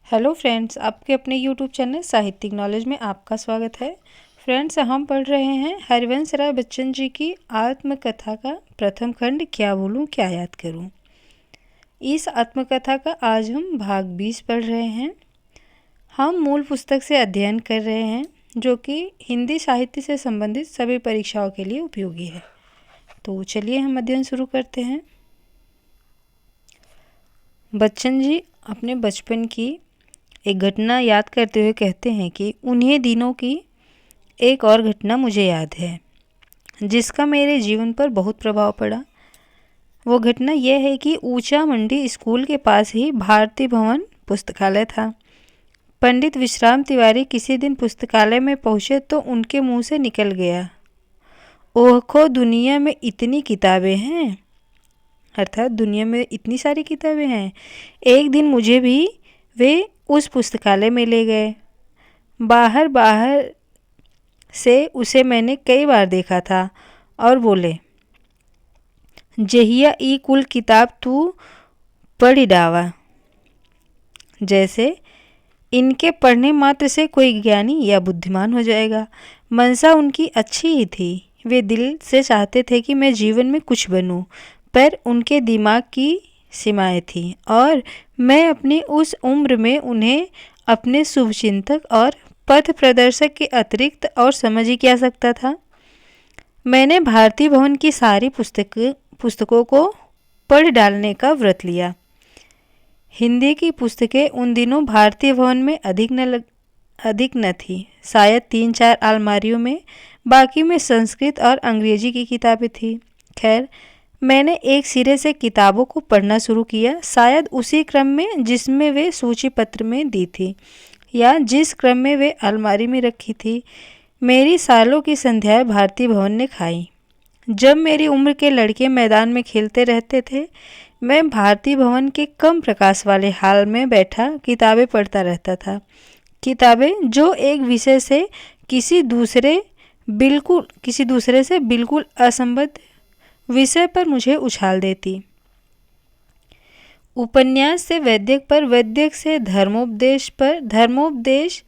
Hello friends, आपके अपने YouTube channel साहित्यिक नॉलेज में आपका स्वागत है। फ्रेंड्स, हम पढ़ रहे हैं हरिवंश राय बच्चन जी की आत्मकथा का प्रथम खंड क्या भूलूं क्या याद करूं। इस आत्मकथा का आज हम भाग 20 पढ़ रहे हैं। हम मूल पुस्तक से अध्ययन कर रहे हैं जो कि हिंदी साहित्य से संबंधित सभी परीक्षाओं के लिए उपयोगी है। तो चलिए हम अध्ययन शुरू करते हैं। बच्चन जी अपने बचपन की एक घटना याद करते हुए कहते हैं कि उन्हीं दिनों की एक और घटना मुझे याद है जिसका मेरे जीवन पर बहुत प्रभाव पड़ा। वो घटना यह है कि ऊंचा मंडी स्कूल के पास ही भारती भवन पुस्तकालय था। पंडित विश्राम तिवारी किसी दिन पुस्तकालय में पहुंचे तो उनके मुंह से निकल गया, ओह खो, दुनिया में इतनी किताबें हैं, अर्थात दुनिया में इतनी सारी किताबें हैं। एक दिन मुझे भी वे उस पुस्तकालय में ले गए। बाहर से उसे मैंने कई बार देखा था और बोले, जहिया ई कुल किताब तू पढ़ी डावा, जैसे इनके पढ़ने मात्र से कोई ज्ञानी या बुद्धिमान हो जाएगा। मनसा उनकी अच्छी ही थी। वे दिल से चाहते थे कि मैं जीवन में कुछ बनूं, पर उनके दिमाग की सीमाएं थीं और मैं अपनी उस उम्र में उन्हें अपने शुभचिंतक और पथ प्रदर्शक के अतिरिक्त और समझ ही क्या सकता था। मैंने भारती भवन की सारी पुस्तकों को पढ़ डालने का व्रत लिया। हिंदी की पुस्तकें उन दिनों भारतीय भवन में अधिक न थी, शायद 3-4 अलमारियों में, बाकी में संस्कृत और अंग्रेजी की किताबें थी। खैर, मैंने एक सिरे से किताबों को पढ़ना शुरू किया, शायद उसी क्रम में जिसमें वे सूची पत्र में दी थी या जिस क्रम में वे अलमारी में रखी थी। मेरी सालों की संध्याएं भारती भवन ने खाई। जब मेरी उम्र के लड़के मैदान में खेलते रहते थे, मैं भारती भवन के कम प्रकाश वाले हाल में बैठा किताबें पढ़ता रहता था। किताबें जो एक विषय से किसी दूसरे से बिल्कुल असंबद्ध विषय पर मुझे उछाल देती। उपन्यास से वैद्यक पर, वैद्यक से धर्मोपदेश पर, धर्मोपदेश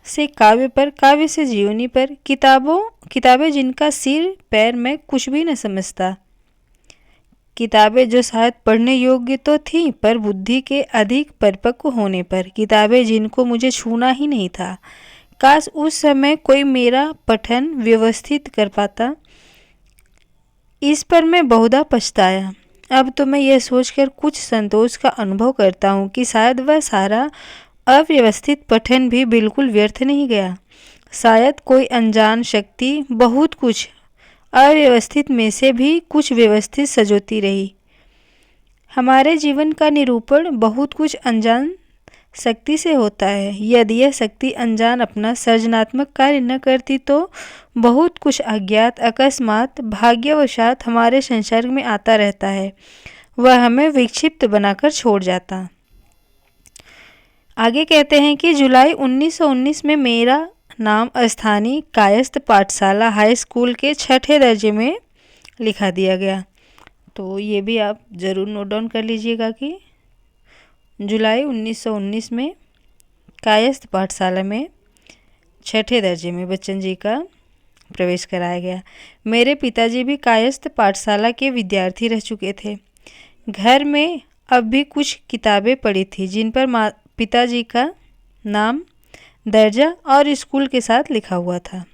से काव्य पर, काव्य से जीवनी पर, किताबें जिनका सिर पैर मैं कुछ भी न समझता। किताबें जो शायद पढ़ने योग्य तो थीं, पर बुद्धि के अधिक परिपक्व होने पर। किताबें जिनको मुझे छूना ही नहीं था। काश उस समय कोई मेरा पठन व्यवस्थित कर पाता। इस पर मैं बहुधा पछताया। अब तो मैं यह सोचकर कुछ संतोष का अनुभव करता हूँ कि शायद वह सारा अव्यवस्थित पठन भी बिल्कुल व्यर्थ नहीं गया। शायद कोई अनजान शक्ति बहुत कुछ अव्यवस्थित में से भी कुछ व्यवस्थित सजोती रही। हमारे जीवन का निरूपण बहुत कुछ अनजान शक्ति से होता है। यदि यह शक्ति अनजान अपना सृजनात्मक कार्य न करती तो बहुत कुछ अज्ञात अकस्मात भाग्यवशात हमारे संसर्ग में आता रहता है। वह हमें विक्षिप्त बनाकर छोड़ जाता। आगे कहते हैं कि जुलाई 1919 में मेरा नाम स्थानीय कायस्थ पाठशाला हाई स्कूल के 6ठे दर्जे में लिखा दिया गया। तो ये भी आप ज़रूर नोट डाउन कर लीजिएगा कि जुलाई 1919 में कायस्थ पाठशाला में 6ठे दर्जे में बच्चन जी का प्रवेश कराया गया। मेरे पिताजी भी कायस्थ पाठशाला के विद्यार्थी रह चुके थे। घर में अब भी कुछ किताबें पड़ी थी जिन पर पिताजी का नाम, दर्जा और स्कूल के साथ लिखा हुआ था।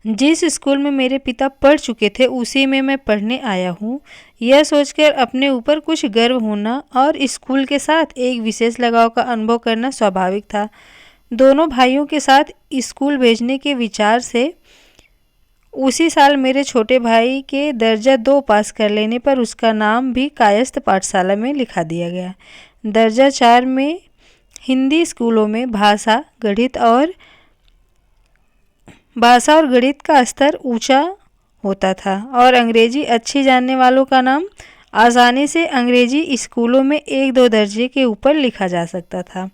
जिस स्कूल में मेरे पिता पढ़ चुके थे उसी में मैं पढ़ने आया हूँ। यह सोचकर अपने ऊपर कुछ गर्व होना और स्कूल के साथ एक विशेष लगाव का अनुभव करना स्वाभाविक था। दोनों भाइयों के साथ स्कूल भेजने के विचार से उसी साल मेरे छोटे भाई के दर्जा 2 पास कर लेने पर उसका नाम भी कायस्थ पाठशाला में लिखा दिया गया। दर्जा 4 में हिंदी स्कूलों में भाषा और गणित का स्तर ऊंचा होता था और अंग्रेजी अच्छी जानने वालों का नाम आसानी से अंग्रेजी स्कूलों में 1-2 दर्जे के ऊपर लिखा जा सकता था।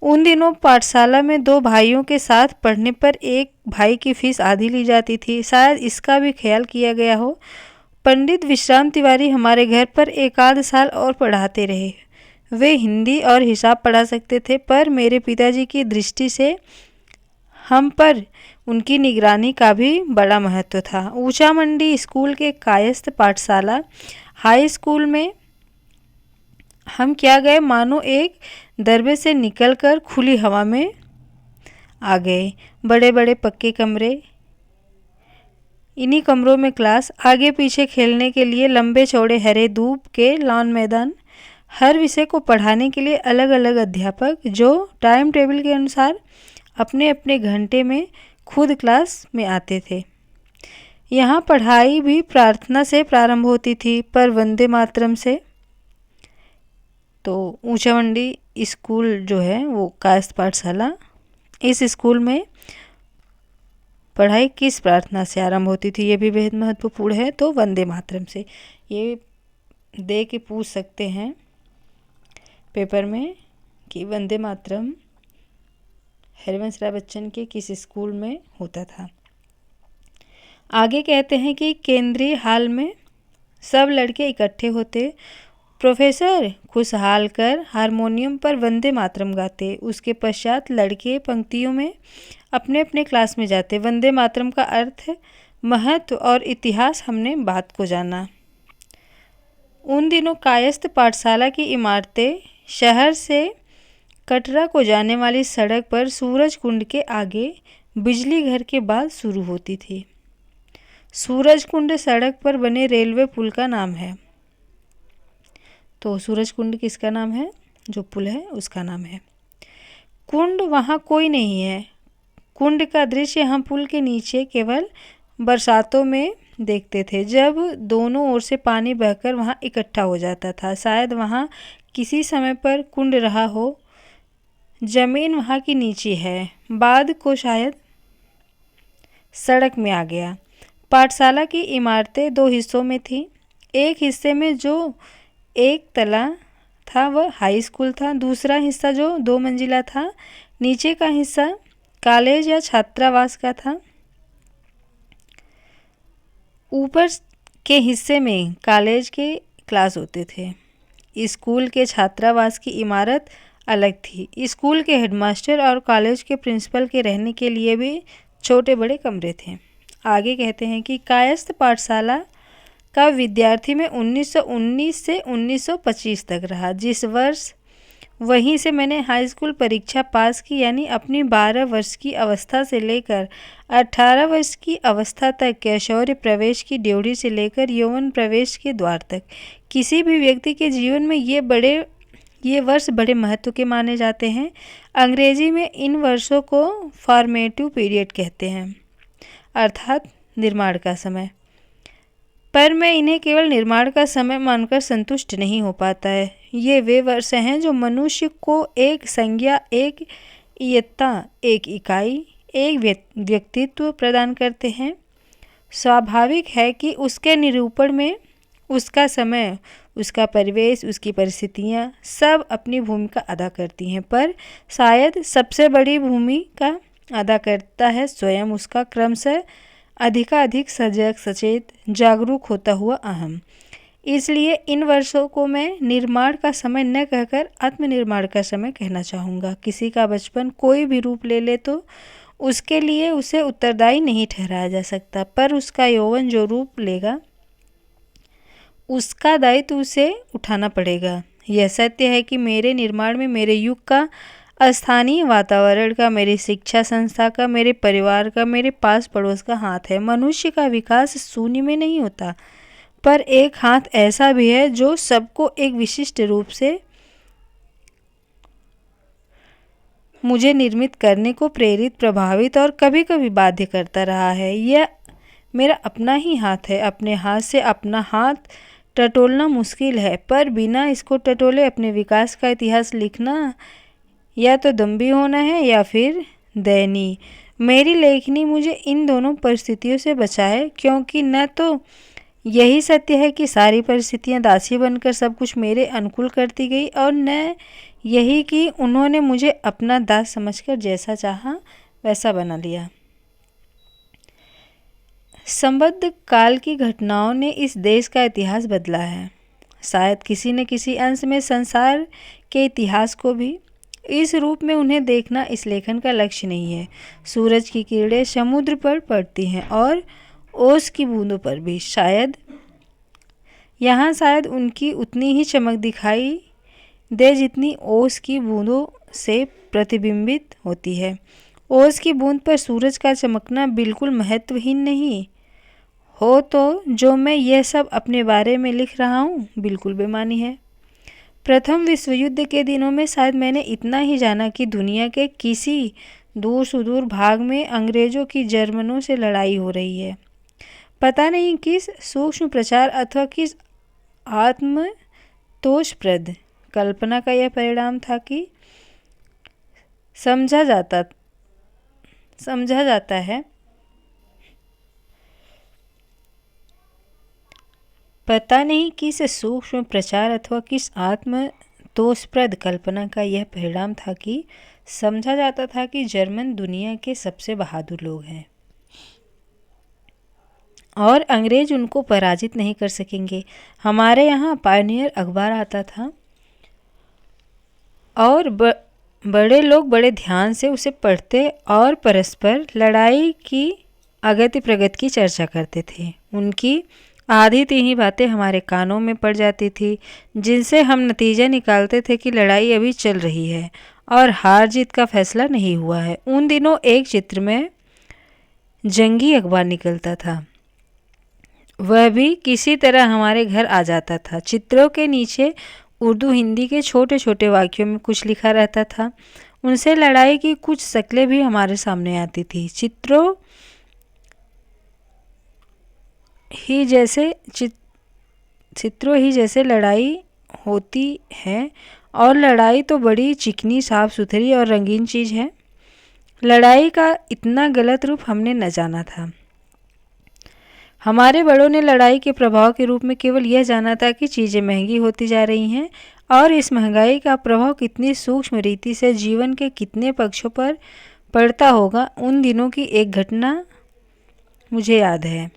उन दिनों पाठशाला में 2 भाइयों के साथ पढ़ने पर एक भाई की फीस आधी ली जाती थी। शायद इसका भी ख्याल किया गया हो। पंडित विश्राम तिवारी हमारे घर पर 1 आध साल और पढ़ाते रहे। वे हिंदी और हिसाब पढ़ा सकते थे, पर मेरे पिताजी की दृष्टि से हम पर उनकी निगरानी का भी बड़ा महत्व था। ऊंचा मंडी स्कूल के कायस्थ पाठशाला हाई स्कूल में हम क्या गए मानो एक दरबे से निकलकर खुली हवा में आ गए। बड़े बड़े पक्के कमरे, इन्हीं कमरों में क्लास, आगे पीछे खेलने के लिए लंबे चौड़े हरे दूब के लॉन मैदान, हर विषय को पढ़ाने के लिए अलग अलग अध्यापक जो टाइम टेबल के अनुसार अपने अपने घंटे में खुद क्लास में आते थे। यहाँ पढ़ाई भी प्रार्थना से प्रारंभ होती थी, पर वंदे मातरम से। तो ऊंचा मंडी स्कूल जो है वो कायस्थ पाठशाला, इस स्कूल में पढ़ाई किस प्रार्थना से आरंभ होती थी, ये भी बेहद महत्वपूर्ण है। तो वंदे मातरम से। ये दे के पूछ सकते हैं पेपर में कि वंदे मातरम हरिवंश राय बच्चन के किस स्कूल में होता था। आगे कहते हैं कि केंद्रीय हॉल में सब लड़के इकट्ठे होते, प्रोफेसर खुशहाल कर हारमोनियम पर वंदे मातरम गाते, उसके पश्चात लड़के पंक्तियों में अपने अपने क्लास में जाते। वंदे मातरम का अर्थ, महत्व और इतिहास हमने बात को जाना। उन दिनों कायस्थ पाठशाला की इमारतें शहर से कटरा को जाने वाली सड़क पर सूरज कुंड के आगे बिजली घर के बाद शुरू होती थी। सूरज कुंड सड़क पर बने रेलवे पुल का नाम है। तो सूरज कुंड किसका नाम है? जो पुल है उसका नाम है। कुंड वहाँ कोई नहीं है। कुंड का दृश्य हम पुल के नीचे केवल बरसातों में देखते थे, जब दोनों ओर से पानी बहकर वहाँ इकट्ठा हो जाता था। शायद वहाँ किसी समय पर कुंड रहा हो। जमीन वहाँ की नीची है, बाद को शायद सड़क में आ गया। पाठशाला की इमारतें दो हिस्सों में थीं। एक हिस्से में जो एक तला था वह हाई स्कूल था, दूसरा हिस्सा जो 2 मंजिला था, नीचे का हिस्सा कॉलेज या छात्रावास का था। ऊपर के हिस्से में कॉलेज के क्लास होते थे। स्कूल के छात्रावास की इमारत अलग थी। स्कूल के हेडमास्टर और कॉलेज के प्रिंसिपल के रहने के लिए भी छोटे बड़े कमरे थे। आगे कहते हैं कि कायस्थ पाठशाला का विद्यार्थी में 1919 से 1925 तक रहा। जिस वर्ष वहीं से मैंने हाई स्कूल परीक्षा पास की, यानी अपनी 12 वर्ष की अवस्था से लेकर 18 वर्ष की अवस्था तक, कैशोर्य प्रवेश की ड्योढ़ी से लेकर यौवन प्रवेश के द्वार तक, किसी भी व्यक्ति के जीवन में ये वर्ष बड़े महत्व के माने जाते हैं। अंग्रेजी में इन वर्षों को फॉर्मेटिव पीरियड कहते हैं, अर्थात निर्माण का समय। पर मैं इन्हें केवल निर्माण का समय मानकर संतुष्ट नहीं हो पाता है। ये वे वर्ष हैं जो मनुष्य को एक संज्ञा, एक इयत्ता, एक इकाई, एक व्यक्तित्व प्रदान करते हैं। स्वाभाविक है कि उसके निरूपण में उसका समय, उसका परिवेश, उसकी परिस्थितियाँ सब अपनी भूमिका अदा करती हैं, पर शायद सबसे बड़ी भूमिका अदा करता है स्वयं उसका क्रमशः अधिकाधिक सजग, सचेत, जागरूक होता हुआ अहम। इसलिए इन वर्षों को मैं निर्माण का समय न कहकर आत्मनिर्माण का समय कहना चाहूँगा। किसी का बचपन कोई भी रूप ले ले तो उसके लिए उसे उत्तरदायी नहीं ठहराया जा सकता, पर उसका यौवन जो रूप लेगा उसका दायित्व उसे उठाना पड़ेगा। यह सत्य है कि मेरे निर्माण में मेरे युग का, स्थानीय वातावरण का, मेरी शिक्षा संस्था का, मेरे परिवार का, मेरे पास पड़ोस का हाथ है। मनुष्य का विकास शून्य में नहीं होता, पर एक हाथ ऐसा भी है जो सबको एक विशिष्ट रूप से मुझे निर्मित करने को प्रेरित, प्रभावित और कभी कभी बाध्य करता रहा है। यह मेरा अपना ही हाथ है। अपने हाथ से अपना हाथ टटोलना मुश्किल है, पर बिना इसको टटोले अपने विकास का इतिहास लिखना या तो दम्भी होना है या फिर दयनीय। मेरी लेखनी मुझे इन दोनों परिस्थितियों से बचाए, क्योंकि न तो यही सत्य है कि सारी परिस्थितियां दासी बनकर सब कुछ मेरे अनुकूल करती गई, और न यही कि उन्होंने मुझे अपना दास समझकर जैसा चाहा वैसा बना लिया। संबद्ध काल की घटनाओं ने इस देश का इतिहास बदला है। शायद किसी न किसी अंश में संसार के इतिहास को भी। इस रूप में उन्हें देखना इस लेखन का लक्ष्य नहीं है। सूरज की किरणें समुद्र पर पड़ती हैं और ओस की बूंदों पर भी। यहाँ शायद उनकी उतनी ही चमक दिखाई दे जितनी ओस की बूंदों से प्रतिबिंबित होती है। ओस की बूंद पर सूरज का चमकना बिल्कुल महत्वहीन नहीं हो तो जो मैं यह सब अपने बारे में लिख रहा हूँ बिल्कुल बेमानी है। प्रथम विश्व युद्ध के दिनों में शायद मैंने इतना ही जाना कि दुनिया के किसी दूर सुदूर भाग में अंग्रेजों की जर्मनों से लड़ाई हो रही है। पता नहीं किस सूक्ष्म प्रचार अथवा किस आत्मतोषप्रद कल्पना का यह परिणाम था कि समझा जाता है। पता नहीं किस सूक्ष्म प्रचार अथवा किस आत्मतोषप्रद कल्पना का यह परिणाम था कि समझा जाता था कि जर्मन दुनिया के सबसे बहादुर लोग हैं और अंग्रेज उनको पराजित नहीं कर सकेंगे। हमारे यहाँ पायनियर अखबार आता था और बड़े लोग बड़े ध्यान से उसे पढ़ते और परस्पर लड़ाई की अगति प्रगति की चर्चा करते थे। उनकी आधी तीही बातें हमारे कानों में पड़ जाती थी, जिनसे हम नतीजा निकालते थे कि लड़ाई अभी चल रही है और हार जीत का फैसला नहीं हुआ है। उन दिनों एक चित्र में जंगी अखबार निकलता था, वह भी किसी तरह हमारे घर आ जाता था। चित्रों के नीचे उर्दू हिंदी के छोटे छोटे वाक्यों में कुछ लिखा रहता था। उनसे लड़ाई की कुछ शक्लें भी हमारे सामने आती थी। चित्रों ही जैसे लड़ाई होती है और लड़ाई तो बड़ी चिकनी साफ सुथरी और रंगीन चीज़ है। लड़ाई का इतना गलत रूप हमने न जाना था। हमारे बड़ों ने लड़ाई के प्रभाव के रूप में केवल यह जाना था कि चीज़ें महंगी होती जा रही हैं और इस महंगाई का प्रभाव कितनी सूक्ष्म रीति से जीवन के कितने पक्षों पर पड़ता होगा। उन दिनों की एक घटना मुझे याद है।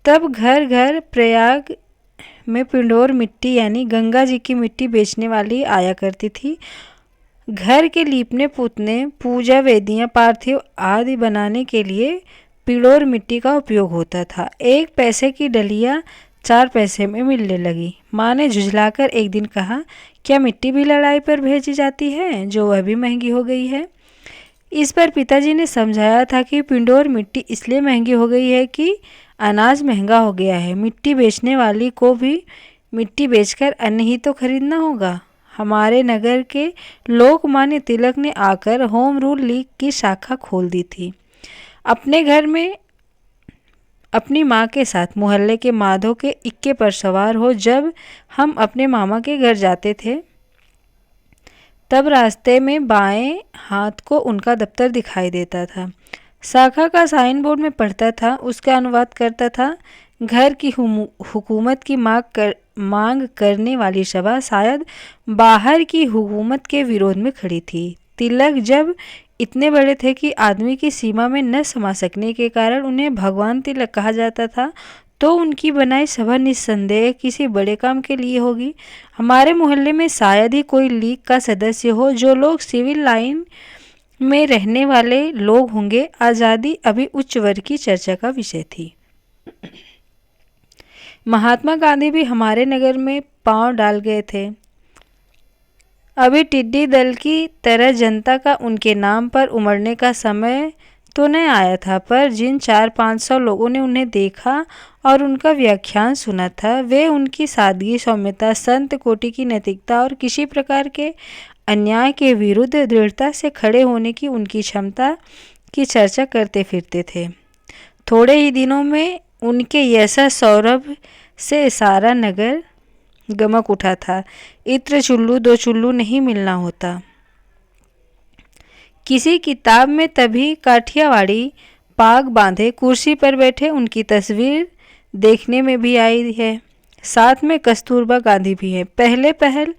तब घर घर प्रयाग में पिंडोर मिट्टी यानी गंगा जी की मिट्टी बेचने वाली आया करती थी। घर के लीपने पुतने, पूजा वेदियाँ, पार्थिव आदि बनाने के लिए पिंडोर मिट्टी का उपयोग होता था। 1 पैसे की डलिया 4 पैसे में मिलने लगी। माँ ने झुझलाकर एक दिन कहा, क्या मिट्टी भी लड़ाई पर भेजी जाती है, जो वह भी महंगी हो गई है। इस पर पिताजी ने समझाया था कि पिंडोर मिट्टी इसलिए महंगी हो गई है कि अनाज महंगा हो गया है। मिट्टी बेचने वाली को भी मिट्टी बेचकर अन्न ही तो खरीदना होगा। हमारे नगर के लोकमान्य तिलक ने आकर होम रूल लीग की शाखा खोल दी थी। अपने घर में अपनी माँ के साथ मोहल्ले के माधो के इक्के पर सवार हो जब हम अपने मामा के घर जाते थे, तब रास्ते में बाएं हाथ को उनका दफ्तर दिखाई देता था। शाखा का साइन बोर्ड में पढ़ता था, उसका अनुवाद करता था। घर की हुकूमत की मांग करने वाली सभा शायद बाहर की हुकूमत के विरोध में खड़ी थी। तिलक जब इतने बड़े थे कि आदमी की सीमा में न समा सकने के कारण उन्हें भगवान तिलक कहा जाता था, तो उनकी बनाई सभा निस्संदेह किसी बड़े काम के लिए होगी। हमारे मोहल्ले में शायद ही कोई लीग का सदस्य हो। जो लोग सिविल लाइन में रहने वाले लोग होंगे। आज़ादी अभी उच्च वर्ग की चर्चा का विषय थी। महात्मा गांधी भी हमारे नगर में पांव डाल गए थे। अभी टिड्डी दल की तरह जनता का उनके नाम पर उमड़ने का समय तो न आया था, पर जिन 400-500 लोगों ने उन्हें देखा और उनका व्याख्यान सुना था, वे उनकी सादगी, सौम्यता, संत कोटि की नैतिकता और किसी प्रकार के अन्याय के विरुद्ध दृढ़ता से खड़े होने की उनकी क्षमता की चर्चा करते फिरते थे। थोड़े ही दिनों में उनके यशा सौरभ से सारा नगर गमक उठा था। इत्र चुल्लू 2 चुल्लू नहीं मिलना होता। किसी किताब में तभी काठियावाड़ी पाग बांधे कुर्सी पर बैठे उनकी तस्वीर देखने में भी आई है। साथ में कस्तूरबा गांधी भी है। पहल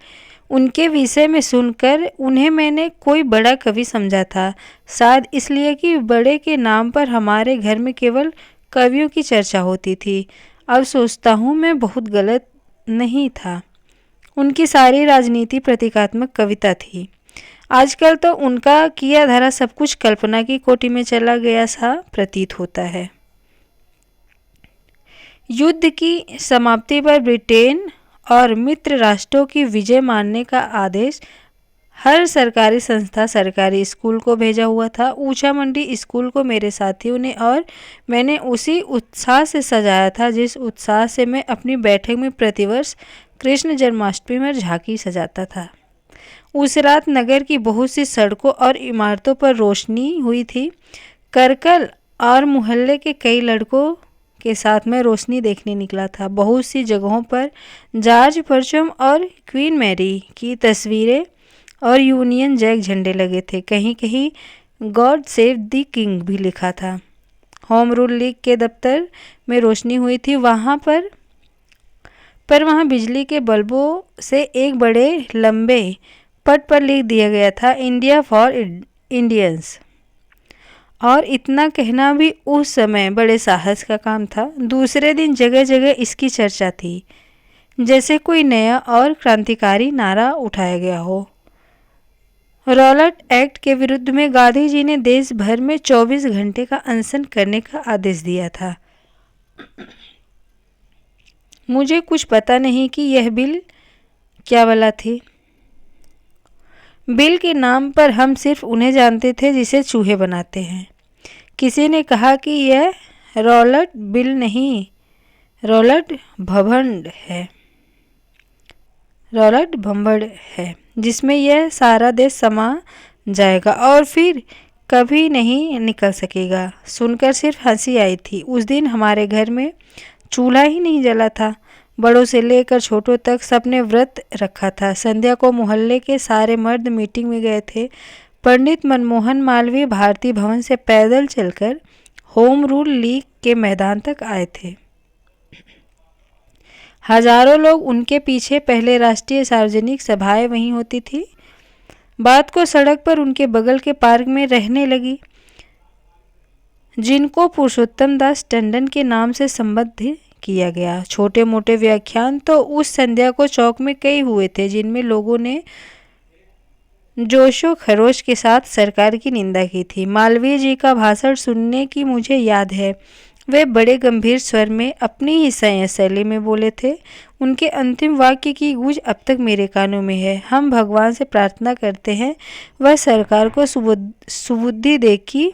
उनके विषय में सुनकर उन्हें मैंने कोई बड़ा कवि समझा था, शायद इसलिए कि बड़े के नाम पर हमारे घर में केवल कवियों की चर्चा होती थी। अब सोचता हूँ मैं बहुत गलत नहीं था। उनकी सारी राजनीति प्रतीकात्मक कविता थी। आजकल तो उनका किया धरा सब कुछ कल्पना की कोटि में चला गया सा प्रतीत होता है। युद्ध की समाप्ति पर ब्रिटेन और मित्र राष्ट्रों की विजय मानने का आदेश हर सरकारी संस्था, सरकारी स्कूल को भेजा हुआ था। ऊंचा मंडी स्कूल को मेरे साथियों ने और मैंने उसी उत्साह से सजाया था जिस उत्साह से मैं अपनी बैठक में प्रतिवर्ष कृष्ण जन्माष्टमी में झांकी सजाता था। उस रात नगर की बहुत सी सड़कों और इमारतों पर रोशनी हुई थी। करकल और मोहल्ले के कई लड़कों के साथ मैं रोशनी देखने निकला था। बहुत सी जगहों पर जॉर्ज परचम और क्वीन मैरी की तस्वीरें और यूनियन जैक झंडे लगे थे। कहीं कहीं गॉड सेव द किंग भी लिखा था। होम रूल लीग के दफ्तर में रोशनी हुई थी। वहाँ वहाँ बिजली के बल्बों से एक बड़े लंबे पट पर लिख दिया गया था, इंडिया फॉर इंडियंस। और इतना कहना भी उस समय बड़े साहस का काम था। दूसरे दिन जगह जगह इसकी चर्चा थी, जैसे कोई नया और क्रांतिकारी नारा उठाया गया हो। रॉलेट एक्ट के विरुद्ध में गांधी जी ने देश भर में 24 घंटे का अनशन करने का आदेश दिया था। मुझे कुछ पता नहीं कि यह बिल क्या भला थी। बिल के नाम पर हम सिर्फ उन्हें जानते थे जिसे चूहे बनाते हैं। किसी ने कहा कि यह रॉलेट बिल नहीं, रॉलेट भंभड़ है, जिसमें यह सारा देश समा जाएगा और फिर कभी नहीं निकल सकेगा। सुनकर सिर्फ हंसी आई थी। उस दिन हमारे घर में चूल्हा ही नहीं जला था। बड़ों से लेकर छोटों तक सबने व्रत रखा था। संध्या को मोहल्ले के सारे मर्द मीटिंग में गए थे। पंडित मनमोहन मालवीय भारतीय भवन से पैदल चलकर होम रूल लीग के मैदान तक आए थे। हजारों लोग उनके पीछे। पहले राष्ट्रीय सार्वजनिक सभाएं वहीं होती थी। बात को सड़क पर उनके बगल के पार्क में रहने लगी, जिनको पुरुषोत्तम दास टंडन के नाम से संबद्ध किया गया। छोटे मोटे व्याख्यान तो उस संध्या को चौक में कई हुए थे, जिनमें लोगों ने जोशो खरोश के साथ सरकार की निंदा की थी। मालवीय जी का भाषण सुनने की मुझे याद है। वे बड़े गंभीर स्वर में अपनी ही शैली में बोले थे। उनके अंतिम वाक्य की गूंज अब तक मेरे कानों में है। हम भगवान से प्रार्थना करते हैं वह सरकार को सुबुद्धि दे कि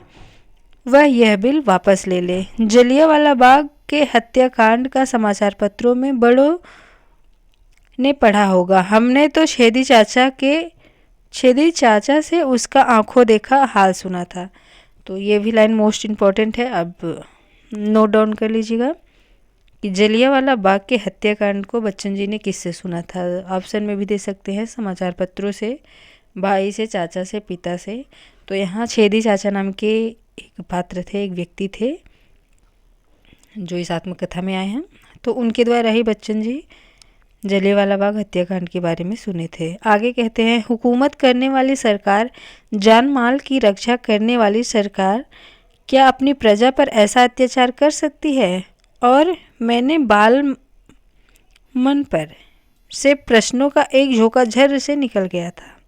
वह यह बिल वापस ले ले। जलियांवाला बाग के हत्याकांड का समाचार पत्रों में बड़ों ने पढ़ा होगा। हमने तो छेदी चाचा से उसका आंखों देखा हाल सुना था। तो ये भी लाइन मोस्ट इम्पॉर्टेंट है, अब नोट डाउन कर लीजिएगा कि जलियांवाला बाग के हत्याकांड को बच्चन जी ने किससे सुना था। ऑप्शन में भी दे सकते हैं, समाचार पत्रों से, भाई से, चाचा से, पिता से। तो यहाँ छेदी चाचा नाम के एक पात्र थे, एक व्यक्ति थे जो इस आत्मकथा में आए हैं। तो उनके द्वारा ही बच्चन जी जलियांवाला बाग हत्याकांड के बारे में सुने थे। आगे कहते हैं, हुकूमत करने वाली सरकार, जान माल की रक्षा करने वाली सरकार क्या अपनी प्रजा पर ऐसा अत्याचार कर सकती है? और मैंने बाल मन पर से प्रश्नों का एक झोंका झर्र से निकल गया था।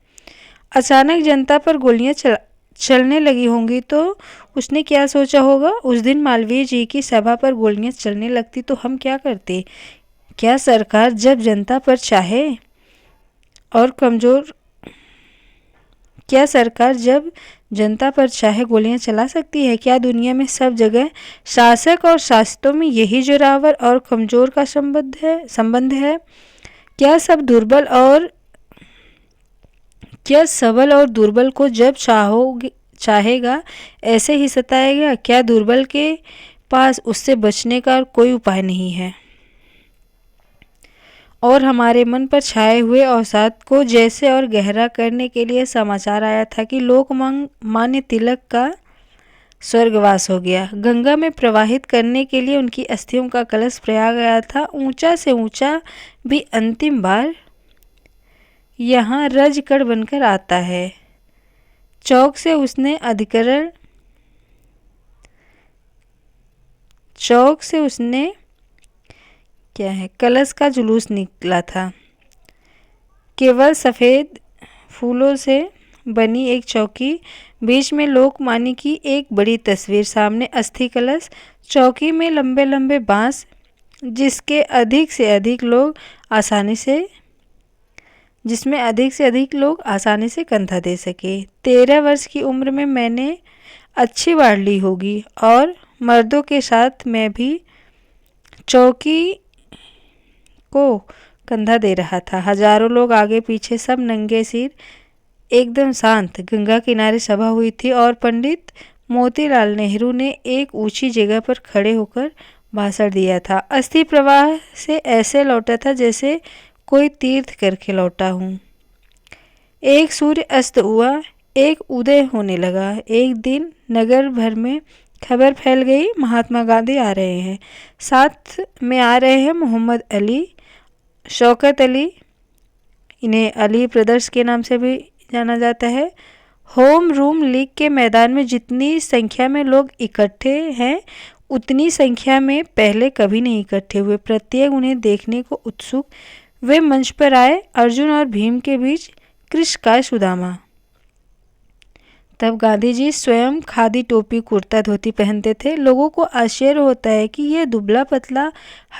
अचानक जनता पर गोलियां चलने लगी होंगी तो उसने क्या सोचा होगा? उस दिन मालवीय जी की सभा पर गोलियां चलने लगती तो हम क्या करते? क्या सरकार जब जनता पर चाहे और कमजोर क्या सरकार जब जनता पर चाहे गोलियां चला सकती है? क्या दुनिया में सब जगह शासक और शासितों में यही जोरावर और कमजोर का संबंध है? क्या सबल और दुर्बल को जब चाहेगा ऐसे ही सताएगा? क्या दुर्बल के पास उससे बचने का कोई उपाय नहीं है? और हमारे मन पर छाए हुए अवसाद को जैसे और गहरा करने के लिए समाचार आया था कि लोकमान्य तिलक का स्वर्गवास हो गया। गंगा में प्रवाहित करने के लिए उनकी अस्थियों का कलश प्रयाग गया था। ऊंचा से ऊंचा भी अंतिम बार यहाँ रजकड़ बनकर आता है। चौक से उसने कलश का जुलूस निकला था। केवल सफ़ेद फूलों से बनी एक चौकी, बीच में लोकमान्य की एक बड़ी तस्वीर, सामने अस्थि कलश, चौकी में लंबे लंबे बांस जिसमें अधिक से अधिक लोग आसानी से कंधा दे सके। 13 वर्ष की उम्र में मैंने अच्छी बाढ़ ली होगी और मर्दों के साथ मैं भी चौकी को कंधा दे रहा था। हजारों लोग आगे पीछे, सब नंगे सिर, एकदम शांत। गंगा किनारे सभा हुई थी और पंडित मोतीलाल नेहरू ने एक ऊंची जगह पर खड़े होकर भाषण दिया था। अस्थि प्रवाह से ऐसे लौटा था जैसे कोई तीर्थ करके लौटा हूँ। एक सूर्य अस्त हुआ, एक उदय होने लगा। एक दिन नगर भर में खबर फैल गई, महात्मा गांधी आ रहे हैं। साथ में आ रहे हैं मोहम्मद अली, शौकत अली, इन्हें अली ब्रदर्स के नाम से भी जाना जाता है। होम रूम लीग के मैदान में जितनी संख्या में लोग इकट्ठे हैं उतनी संख्या में पहले कभी नहीं इकट्ठे हुए। प्रत्येक उन्हें देखने को उत्सुक। वे मंच पर आए। अर्जुन और भीम के बीच कृष्ण का सुदामा। तब गांधी जी स्वयं खादी टोपी कुर्ता धोती पहनते थे। लोगों को आश्चर्य होता है कि यह दुबला पतला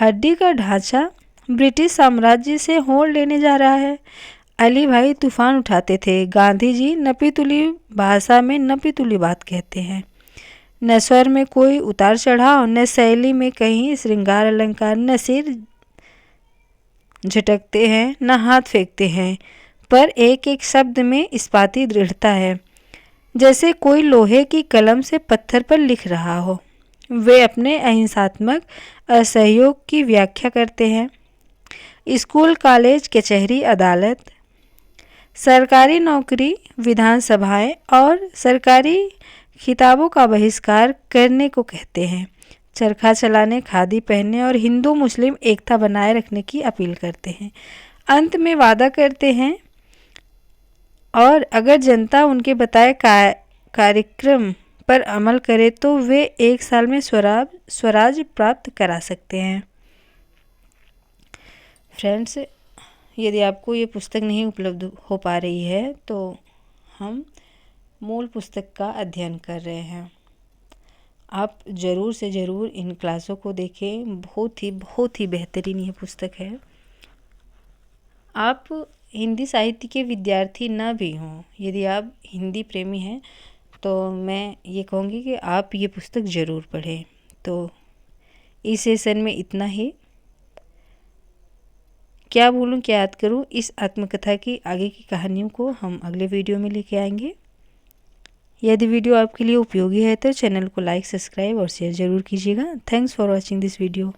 हड्डी का ढांचा ब्रिटिश साम्राज्य से होड़ लेने जा रहा है। अली भाई तूफान उठाते थे। गांधी जी नपीतुली भाषा में नपीतुली बात कहते हैं। न स्वर में कोई उतार चढ़ाव, न शैली में कहीं श्रृंगार अलंकार, न सिर झटकते हैं न हाथ फेंकते हैं, पर एक एक शब्द में इस्पाती दृढ़ता है, जैसे कोई लोहे की कलम से पत्थर पर लिख रहा हो। वे अपने अहिंसात्मक असहयोग की व्याख्या करते हैं। स्कूल, कॉलेज, कचहरी, अदालत, सरकारी नौकरी, विधानसभाएं और सरकारी खिताबों का बहिष्कार करने को कहते हैं। चरखा चलाने, खादी पहनने और हिंदू मुस्लिम एकता बनाए रखने की अपील करते हैं। अंत में वादा करते हैं और अगर जनता उनके बताए कार्यक्रम पर अमल करे तो वे 1 साल में स्वराज प्राप्त करा सकते हैं। फ्रेंड्स, यदि आपको ये पुस्तक नहीं उपलब्ध हो पा रही है तो हम मूल पुस्तक का अध्ययन कर रहे हैं। आप ज़रूर से ज़रूर इन क्लासों को देखें। बहुत ही बेहतरीन ये पुस्तक है। आप हिंदी साहित्य के विद्यार्थी ना भी हों, यदि आप हिंदी प्रेमी हैं तो मैं ये कहूँगी कि आप ये पुस्तक ज़रूर पढ़ें। तो इस सेशन में इतना ही। क्या भूलूं क्या याद करूं, इस आत्मकथा की आगे की कहानियों को हम अगले वीडियो में लेके आएंगे। यदि वीडियो आपके लिए उपयोगी है तो चैनल को लाइक, सब्सक्राइब और शेयर ज़रूर कीजिएगा। Thanks for watching this video.